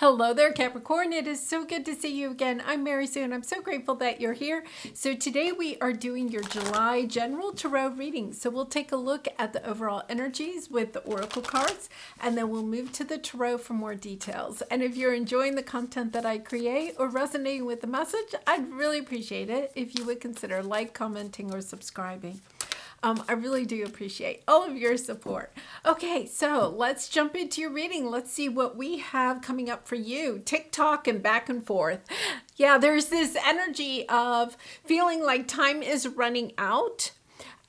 Hello there, Capricorn. It is so good to see you again. I'm Mary Sue, and I'm so grateful that you're here. So today we are doing your July General Tarot reading. So we'll take a look at the overall energies with the Oracle cards, and then we'll move to the Tarot for more details. And if you're enjoying the content that I create or resonating with the message, I'd really appreciate it if you would consider commenting, or subscribing. I really do appreciate all of your support. Okay, so let's jump into your reading. Let's see what we have coming up for you. TikTok and back and forth. Yeah, there's this energy of feeling like time is running out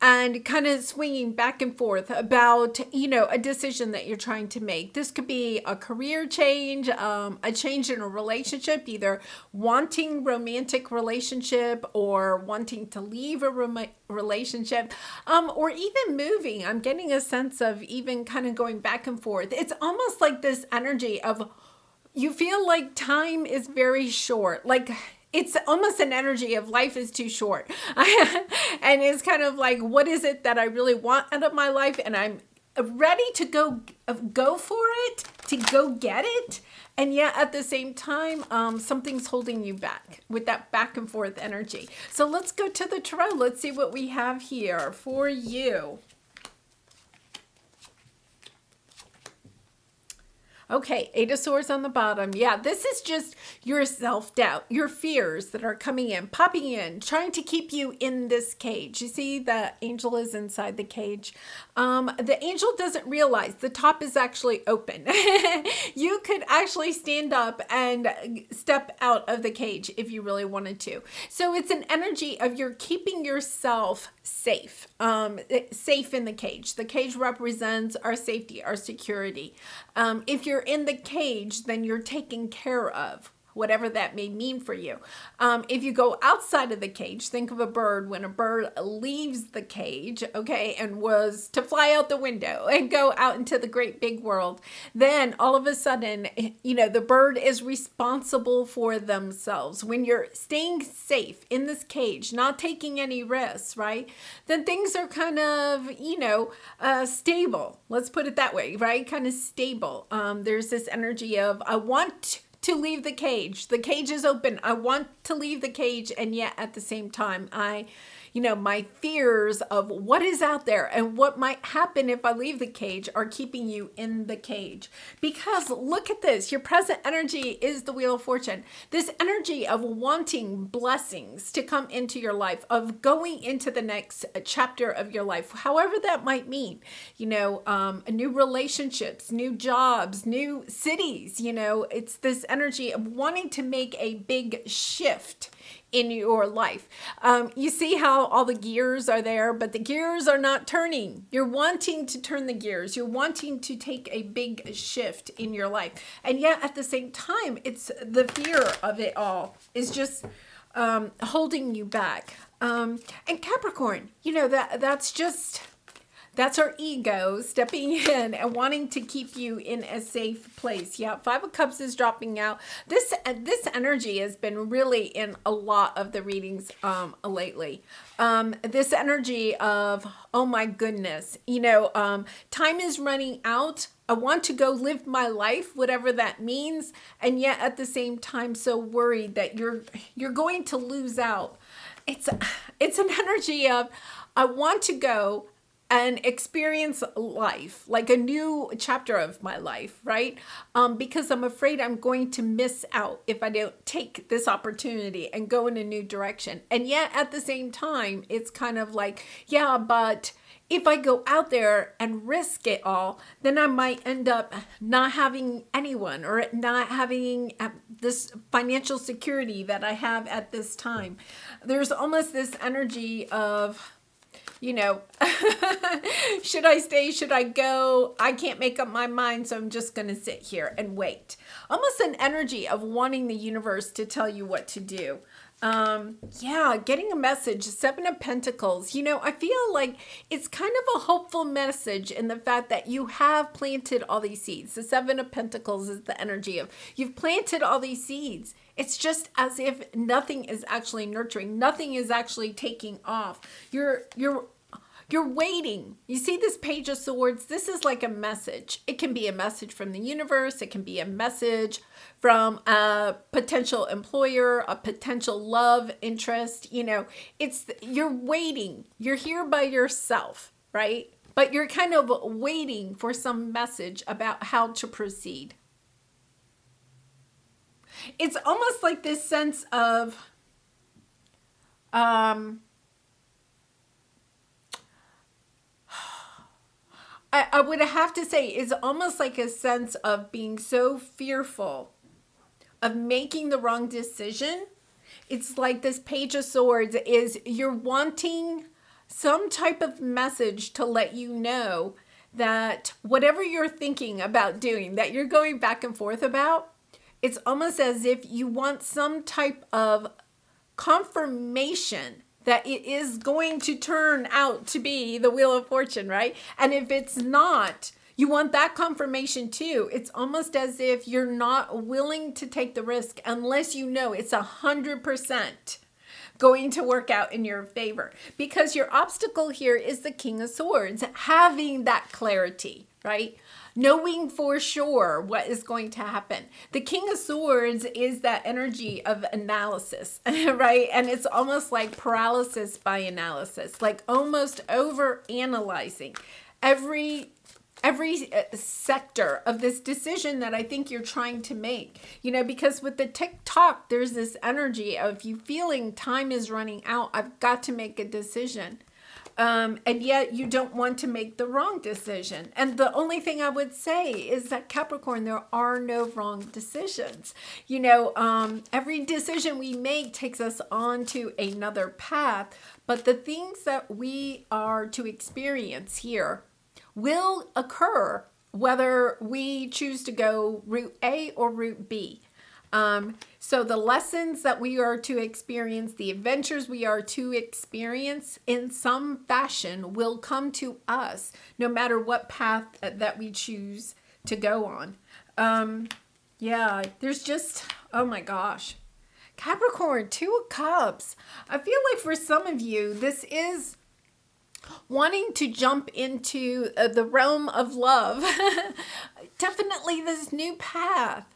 and kind of swinging back and forth about, a decision that you're trying to make. This could be a career change, a change in a relationship, either wanting romantic relationship or wanting to leave a relationship, or even moving. I'm getting a sense of even kind of going back and forth. It's almost like this energy of you feel like time is very short, like it's almost an energy of life is too short. And it's kind of like, what is it that I really want out of my life? And I'm ready to go for it, to go get it. And yet at the same time, something's holding you back with that back and forth energy. So let's go to the tarot. Let's see what we have here for you. Okay, Eight of Swords on the bottom. Yeah, this is just your self-doubt, your fears that are coming in, popping in, trying to keep you in this cage. You see the angel is inside the cage. The angel doesn't realize the top is actually open. You could actually stand up and step out of the cage if you really wanted to. So it's an energy of you're keeping yourself safe, safe in the cage. The cage represents our safety, our security. If you're in the cage, then you're taken care of, whatever that may mean for you. If you go outside of the cage, think of a bird. When a bird leaves the cage, okay, and was to fly out the window and go out into the great big world, then all of a sudden, the bird is responsible for themselves. When you're staying safe in this cage, not taking any risks, right, then things are kind of, stable. Let's put it that way, right? Kind of stable. There's this energy of, I want to leave the cage. The cage is open. I want to leave the cage. And yet at the same time, my fears of what is out there and what might happen if I leave the cage are keeping you in the cage. Because look at this, your present energy is the Wheel of Fortune. This energy of wanting blessings to come into your life, of going into the next chapter of your life, however that might mean, new relationships, new jobs, new cities, it's this energy of wanting to make a big shift in your life. You see how all the gears are there, but the gears are not turning. You're wanting to turn the gears. You're wanting to take a big shift in your life. And yet at the same time, it's the fear of it all is just holding you back. And Capricorn, that's our ego stepping in and wanting to keep you in a safe place. Yeah, Five of Cups is dropping out. This energy has been really in a lot of the readings lately. This energy of, oh my goodness, time is running out. I want to go live my life, whatever that means, and yet at the same time so worried that you're going to lose out. It's an energy of, I want to go and experience life, like a new chapter of my life, right? Because I'm afraid I'm going to miss out if I don't take this opportunity and go in a new direction. And yet at the same time, it's kind of like, yeah, but if I go out there and risk it all, then I might end up not having anyone or not having this financial security that I have at this time. There's almost this energy of, should I stay? Should I go? I can't make up my mind, so I'm just going to sit here and wait. Almost an energy of wanting the universe to tell you what to do. Getting a message, Seven of Pentacles. I feel like it's kind of a hopeful message in the fact that you have planted all these seeds. The Seven of Pentacles is the energy of you've planted all these seeds. It's just as if nothing is actually nurturing. Nothing is actually taking off. You're You're waiting. You see this Page of Swords? This is like a message. It can be a message from the universe. It can be a message from a potential employer, a potential love interest. You know, you're waiting. You're here by yourself, right? But you're kind of waiting for some message about how to proceed. It's almost like this sense of, I would have to say it's almost like a sense of being so fearful of making the wrong decision. It's like this Page of Swords is you're wanting some type of message to let you know that whatever you're thinking about doing, that you're going back and forth about, it's almost as if you want some type of confirmation that it is going to turn out to be the Wheel of Fortune, right? And if it's not, you want that confirmation too. It's almost as if you're not willing to take the risk unless you know it's 100% going to work out in your favor. Because your obstacle here is the King of Swords, having that clarity, right? Knowing for sure what is going to happen. The King of Swords is that energy of analysis, right? And it's almost like paralysis by analysis, like almost over analyzing every sector of this decision that I think you're trying to make, you know, because with the tick-tock, there's this energy of you feeling time is running out. I've got to make a decision. And yet you don't want to make the wrong decision. And the only thing I would say is that Capricorn, there are no wrong decisions. You know, every decision we make takes us on to another path. But the things that we are to experience here will occur whether we choose to go route A or route B. So the lessons that we are to experience, the adventures we are to experience in some fashion will come to us no matter what path that we choose to go on. Yeah, there's just, oh my gosh. Capricorn, 2 of Cups. I feel like for some of you, this is wanting to jump into the realm of love. Definitely this new path.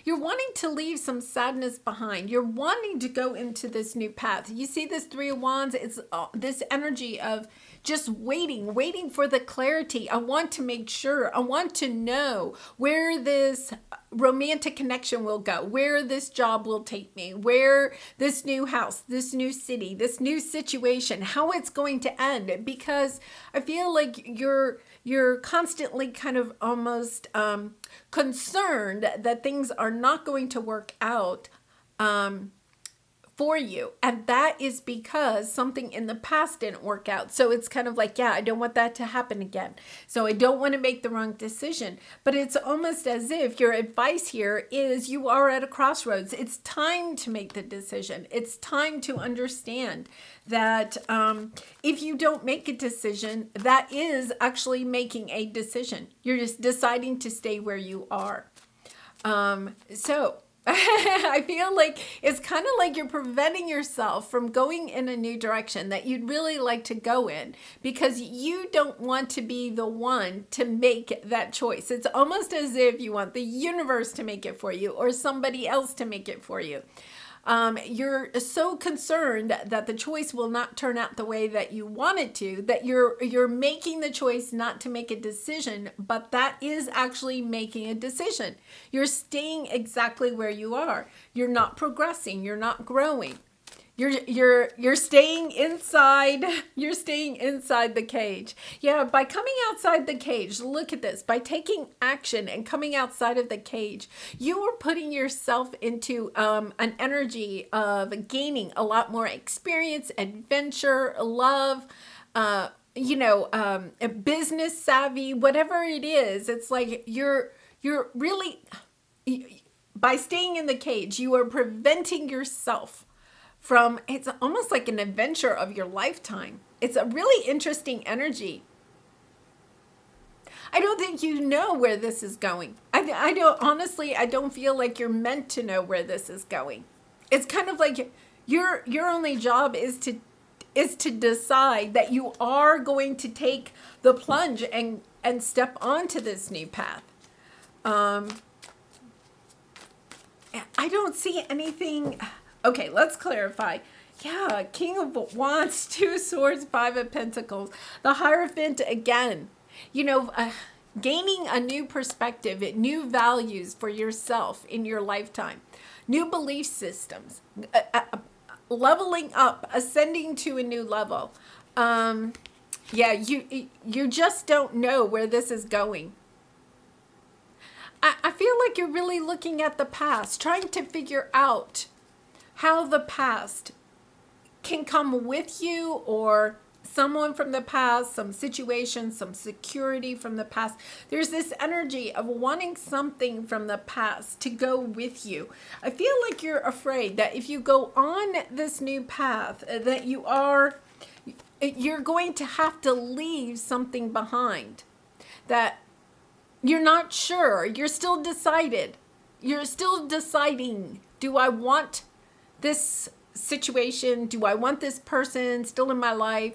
You're wanting to leave some sadness behind. You're wanting to go into this new path. You see this 3 of Wands? It's this energy of just waiting for the clarity. I want to make sure. I want to know where this romantic connection will go, where this job will take me, where this new house, this new city, this new situation, how it's going to end. Because I feel like you're constantly kind of almost concerned that things are not going to work out for you. And that is because something in the past didn't work out. So it's kind of like, yeah, I don't want that to happen again. So I don't want to make the wrong decision. But it's almost as if your advice here is you are at a crossroads. It's time to make the decision. It's time to understand that if you don't make a decision, that is actually making a decision. You're just deciding to stay where you are. So I feel like it's kind of like you're preventing yourself from going in a new direction that you'd really like to go in because you don't want to be the one to make that choice. It's almost as if you want the universe to make it for you or somebody else to make it for you. You're so concerned that the choice will not turn out the way that you want it to, that you're making the choice not to make a decision, but that is actually making a decision. You're staying exactly where you are. You're not progressing. You're not growing. You're staying inside. You're staying inside the cage. Yeah, by coming outside the cage, look at this. By taking action and coming outside of the cage, you are putting yourself into an energy of gaining a lot more experience, adventure, love, business savvy, whatever it is. It's like you're really, by staying in the cage, you are preventing yourself from, it's almost like an adventure of your lifetime. It's a really interesting energy. I don't think you know where this is going. I don't feel like you're meant to know where this is going. It's kind of like your only job is is to decide that you are going to take the plunge and step onto this new path. I don't see anything. Okay, let's clarify. Yeah, King of Wands, Two Swords, Five of Pentacles. The Hierophant again. You know, gaining a new perspective, new values for yourself in your lifetime, new belief systems, leveling up, ascending to a new level. Yeah, you just don't know where this is going. I feel like you're really looking at the past, trying to figure out how the past can come with you, or someone from the past, some situation, some security from the past. There's this energy of wanting something from the past to go with you. I feel like you're afraid that if you go on this new path, that you're going to have to leave something behind, that you're not sure. You're still decided. You're still deciding, do I want this situation? Do I want this person still in my life?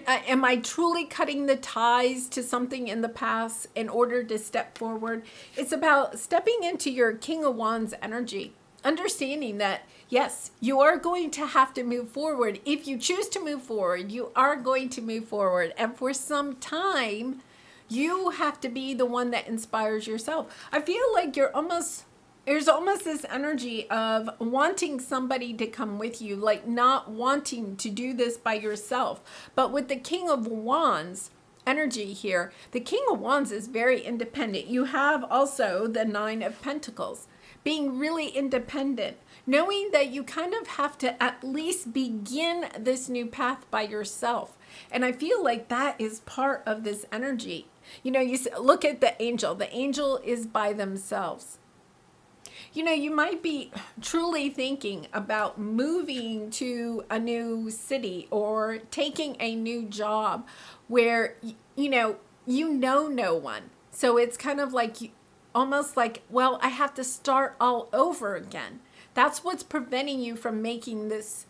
Am I truly cutting the ties to something in the past in order to step forward? It's about stepping into your King of Wands energy, understanding that, yes, you are going to have to move forward. If you choose to move forward, you are going to move forward. And for some time, you have to be the one that inspires yourself. I feel like there's almost this energy of wanting somebody to come with you, like not wanting to do this by yourself. But with the King of Wands energy here, the King of Wands is very independent. You have also the Nine of Pentacles, being really independent, knowing that you kind of have to at least begin this new path by yourself. And I feel like that is part of this energy. You know, you look at the angel. The angel is by themselves. You know, you might be truly thinking about moving to a new city or taking a new job where, you know no one. So it's kind of like, almost like, well, I have to start all over again. That's what's preventing you from making this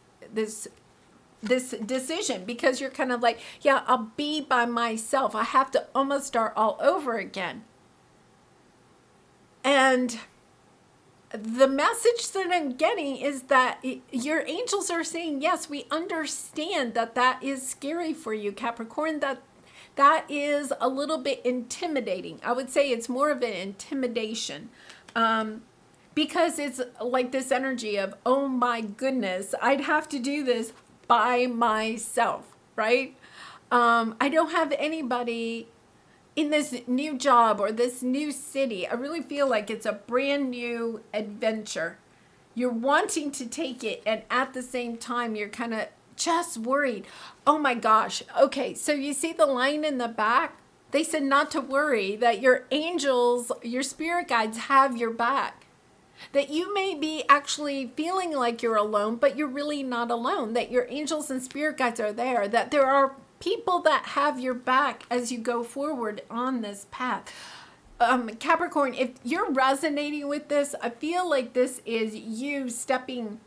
decision, because you're kind of like, yeah, I'll be by myself. I have to almost start all over again. And the message that I'm getting is that your angels are saying, yes, we understand that that is scary for you, Capricorn, that is a little bit intimidating. I would say it's more of an intimidation, because it's like this energy of, oh my goodness, I'd have to do this by myself, right? I don't have anybody in this new job or this new city. I really feel like it's a brand new adventure. You're wanting to take it, and at the same time, you're kind of just worried. Oh my gosh. Okay, so you see the line in the back? They said not to worry, that your angels, your spirit guides have your back. That you may be actually feeling like you're alone, but you're really not alone. That your angels and spirit guides are there. That there are people that have your back as you go forward on this path. Capricorn, if you're resonating with this, I feel like this is you stepping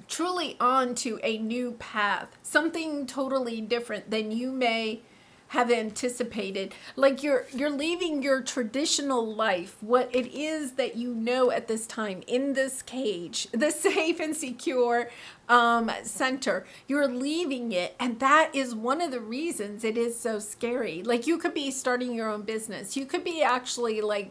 truly onto a new path. Something totally different than you may have anticipated. Like you're leaving your traditional life, what it is that you know at this time, in this cage, the safe and secure center. You're leaving it, and that is one of the reasons it is so scary. Like you could be starting your own business. You could be actually like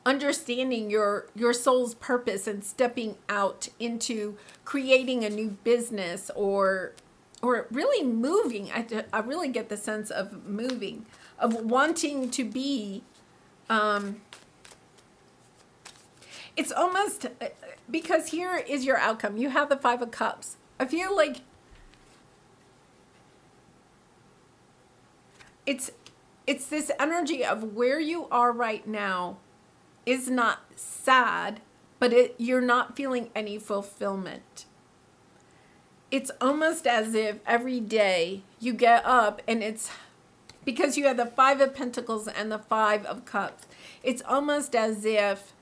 understanding your soul's purpose and stepping out into creating a new business, or really moving. I really get the sense of moving, of wanting to be, it's almost, because here is your outcome. You have the Five of Cups. I feel like it's this energy of where you are right now is not sad, but you're not feeling any fulfillment. It's almost as if every day you get up, and it's because you have the Five of Pentacles and the Five of Cups. It's almost as if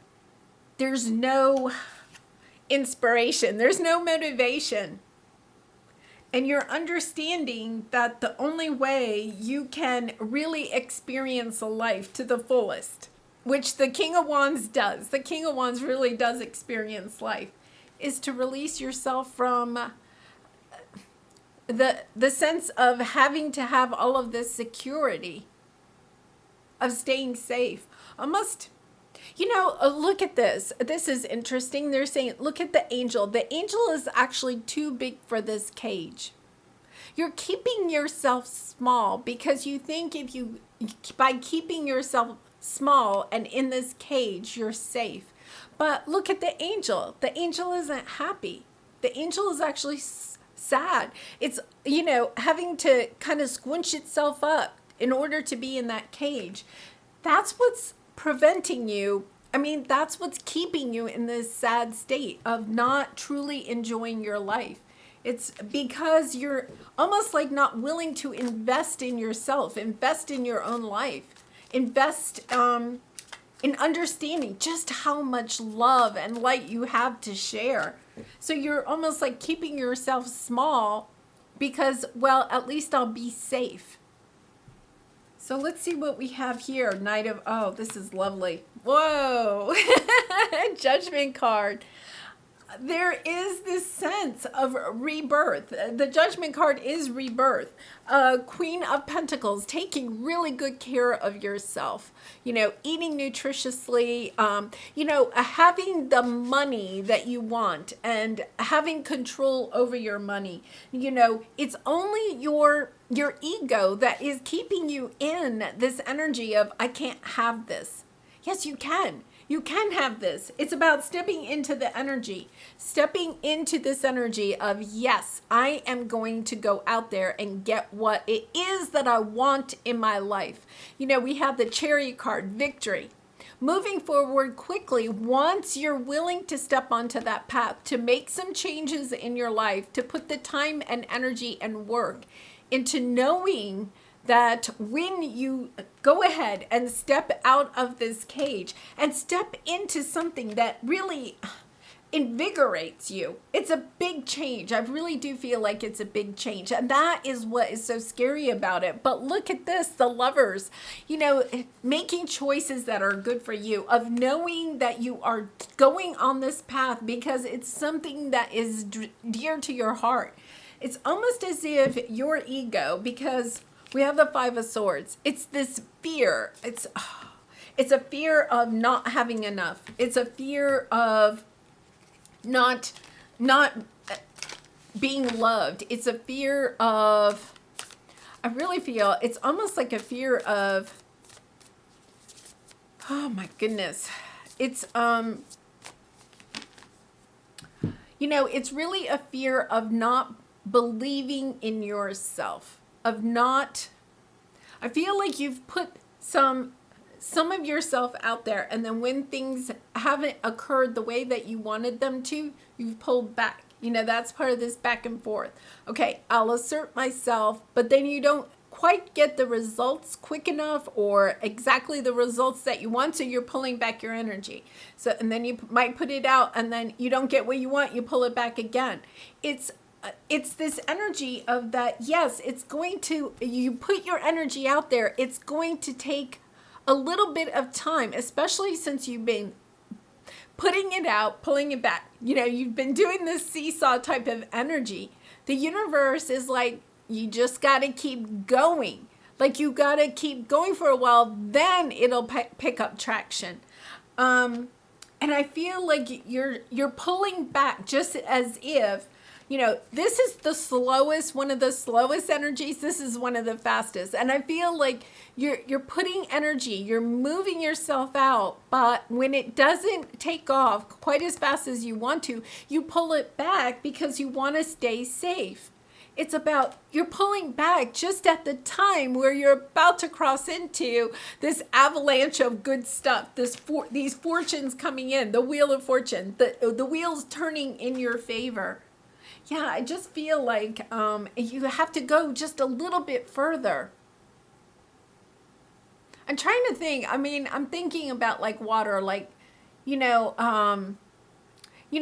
there's no inspiration. There's no motivation. And you're understanding that the only way you can really experience a life to the fullest, which the King of Wands does, the King of Wands really does experience life, is to release yourself from the sense of having to have all of this security of staying safe. Almost, look at this. This is interesting. They're saying, look at the angel. The angel is actually too big for this cage. You're keeping yourself small because you think by keeping yourself small and in this cage, you're safe. But look at the angel. The angel isn't happy. The angel is actually sad. It's, having to kind of squinch itself up in order to be in that cage. That's what's preventing you. I mean, that's what's keeping you in this sad state of not truly enjoying your life. It's because you're almost like not willing to invest in yourself, invest in your own life, invest in understanding just how much love and light you have to share. So you're almost like keeping yourself small because, well, at least I'll be safe. So let's see what we have here. Knight of, oh, this is lovely. Whoa, Judgment card. There is this sense of rebirth. The Judgment card is rebirth. Queen of Pentacles, taking really good care of yourself. Eating nutritiously, having the money that you want and having control over your money. It's only your ego that is keeping you in this energy of, I can't have this. Yes, you can. You can have this. It's about stepping into the energy, stepping into this energy of, yes, I am going to go out there and get what it is that I want in my life. We have the Chariot card, victory. Moving forward quickly, once you're willing to step onto that path, to make some changes in your life, to put the time and energy and work into knowing that when you go ahead and step out of this cage and step into something that really invigorates you, it's a big change. I really do feel like it's a big change. And that is what is so scary about it. But look at this, the Lovers, making choices that are good for you, of knowing that you are going on this path because it's something that is dear to your heart. It's almost as if your ego, because we have the Five of Swords. It's this fear. It's a fear of not having enough. It's a fear of not being loved. It's a fear of, I really feel it's almost like a fear of, oh my goodness. It's it's really a fear of not believing in yourself. I feel like you've put some of yourself out there, and then when things haven't occurred the way that you wanted them to, you've pulled back. That's part of this back and forth. Okay, I'll assert myself, but then you don't quite get the results quick enough or exactly the results that you want, so you're pulling back your energy. And then you might put it out, and then you don't get what you want, you pull it back again. It's this energy of that, yes, you put your energy out there, it's going to take a little bit of time, especially since you've been putting it out, pulling it back. You've been doing this seesaw type of energy. The universe is like, you just got to keep going. Like, you got to keep going for a while, then it'll pick up traction. And I feel like you're pulling back just as if, this is the slowest, one of the slowest energies. This is one of the fastest. And I feel like you're putting energy, you're moving yourself out, but when it doesn't take off quite as fast as you want to, you pull it back because you want to stay safe. It's about, you're pulling back just at the time where you're about to cross into this avalanche of good stuff, these fortunes coming in, the wheel of fortune, the wheels turning in your favor. Yeah, I just feel like you have to go just a little bit further. I'm trying to think. I mean, I'm thinking about like water, like,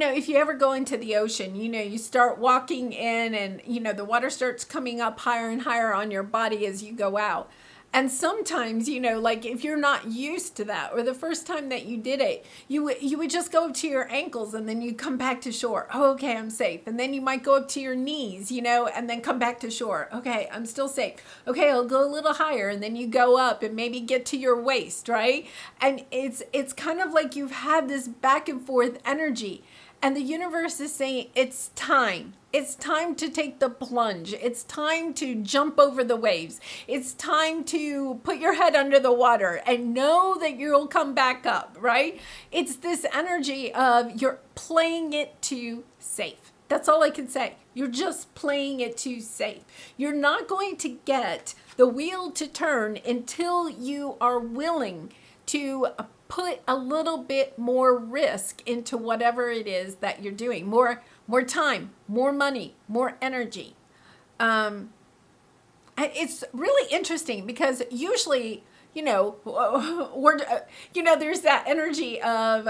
if you ever go into the ocean, you start walking in and, the water starts coming up higher and higher on your body as you go out. And sometimes, like if you're not used to that, or the first time that you did it, you would just go up to your ankles and then you come back to shore. Oh, okay, I'm safe. And then you might go up to your knees, and then come back to shore. Okay, I'm still safe. Okay, I'll go a little higher, and then you go up and maybe get to your waist, right? And it's kind of like you've had this back and forth energy. And the universe is saying, it's time. It's time to take the plunge. It's time to jump over the waves. It's time to put your head under the water and know that you'll come back up, right? It's this energy of you're playing it too safe. That's all I can say. You're just playing it too safe. You're not going to get the wheel to turn until you are willing to put a little bit more risk into whatever it is that you're doing. More time, more money, more energy. It's really interesting because usually, there's that energy of,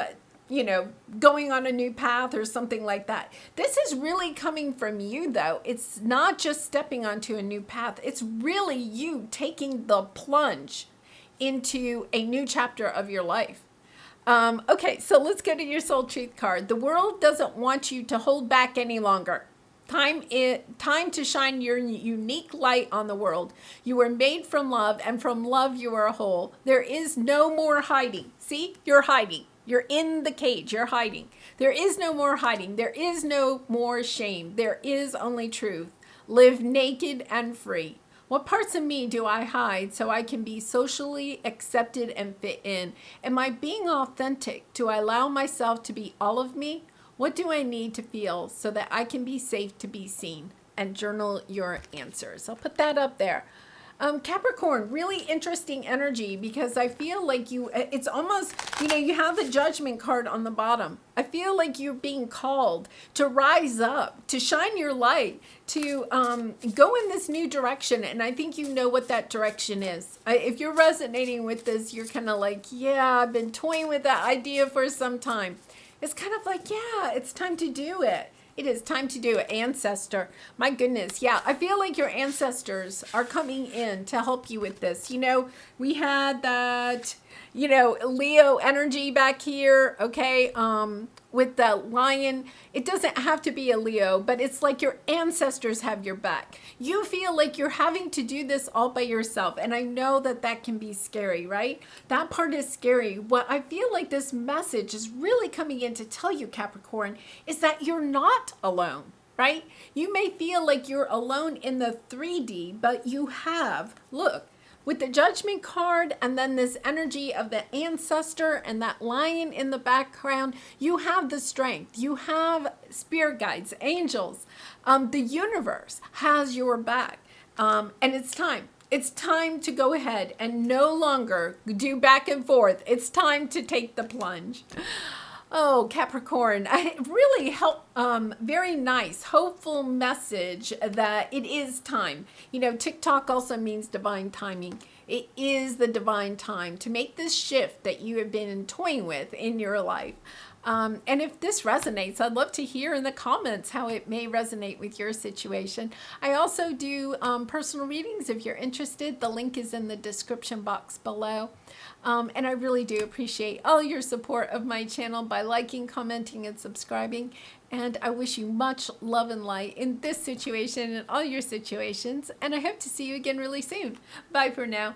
going on a new path or something like that. This is really coming from you, though. It's not just stepping onto a new path. It's really you taking the plunge into a new chapter of your life. Okay, so let's go to your soul truth card. The world doesn't want you to hold back any longer. Time to shine your unique light on the world. You were made from love, and from love you are whole. There is no more hiding. See, you're hiding. You're in the cage. You're hiding. There is no more hiding. There is no more shame. There is only truth. Live naked and free. What parts of me do I hide so I can be socially accepted and fit in? Am I being authentic? Do I allow myself to be all of me? What do I need to feel so that I can be safe to be seen? And journal your answers. I'll put that up there. Capricorn, really interesting energy because I feel like it's almost, you have the judgment card on the bottom. I feel like you're being called to rise up, to shine your light, to go in this new direction. And I think you know what that direction is. If you're resonating with this, you're kind of like, yeah, I've been toying with that idea for some time. It's kind of like, yeah, it's time to do it. It is time to do it. Ancestor. My goodness. Yeah, I feel like your ancestors are coming in to help you with this. We had that, Leo energy back here, okay, with the lion. It doesn't have to be a Leo, but it's like your ancestors have your back. You feel like you're having to do this all by yourself. And I know that that can be scary, right? That part is scary. What I feel like this message is really coming in to tell you, Capricorn, is that you're not alone, right? You may feel like you're alone in the 3D, but you have, look, with the judgment card and then this energy of the ancestor and that lion in the background, you have the strength. You have spirit guides, angels. The universe has your back. And it's time. It's time to go ahead and no longer do back and forth. It's time to take the plunge. Oh, Capricorn, really very nice, hopeful message that it is time. TikTok also means divine timing. It is the divine time to make this shift that you have been toying with in your life. And if this resonates, I'd love to hear in the comments how it may resonate with your situation. I also do personal readings if you're interested. The link is in the description box below. And I really do appreciate all your support of my channel by liking, commenting, and subscribing. And I wish you much love and light in this situation and all your situations. And I hope to see you again really soon. Bye for now.